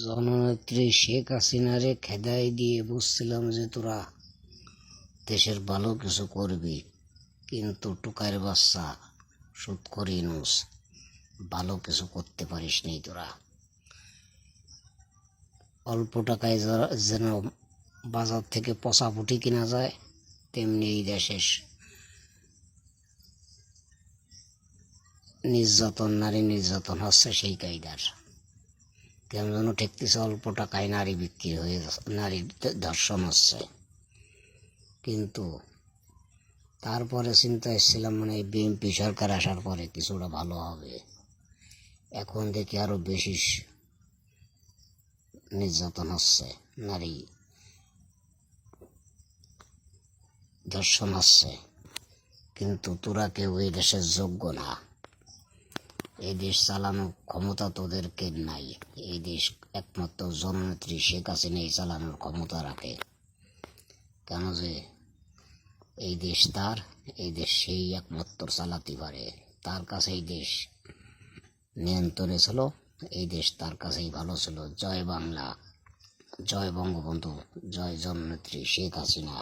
জননেত্রী শেখ হাসিনারে খেদাই দিয়ে বুঝছিলাম যে তোরা দেশের ভালো কিছু করবি, কিন্তু টুকাইয়ের বাচ্চা সুৎখোর ইউনূস ভালো কিছু করতে পারিস নি। তোরা অল্প টাকায় যেন বাজার থেকে পচা পুঁটি কিনা যায়, তেমনি এই দেশের নির্যাতন, নারী নির্যাতন হচ্ছে সেই কায়দার। কেমন যেন ঠেকতেছে, অল্প টাকায় নারী বিক্রি হয়ে নারী ধর্ষণ হচ্ছে। কিন্তু তারপরে চিন্তা এসেছিলাম মানে বিএনপি সরকার আসার পরে কিছুটা ভালো হবে। এখন দেখি আরো বেশি নির্যাতন হচ্ছে, নারী ধর্ষণ হচ্ছে। কিন্তু তোরা কেউ এই দেশের যোগ্য না। এই দেশ চালানোর ক্ষমতা তোদেরকে নাই। এই দেশ একমাত্র জননেত্রী শেখ হাসিনাই চালানোর ক্ষমতা রাখে। কেন যে এই দেশ তার, এই দেশ সেই একমাত্র চালাতে পারে। তার কাছে এই দেশ নিয়ন্ত্রণে ছিল, এই দেশ তার কাছেই ভালো ছিল। জয় বাংলা, জয় বঙ্গবন্ধু, জয় জননেত্রী শেখ হাসিনা।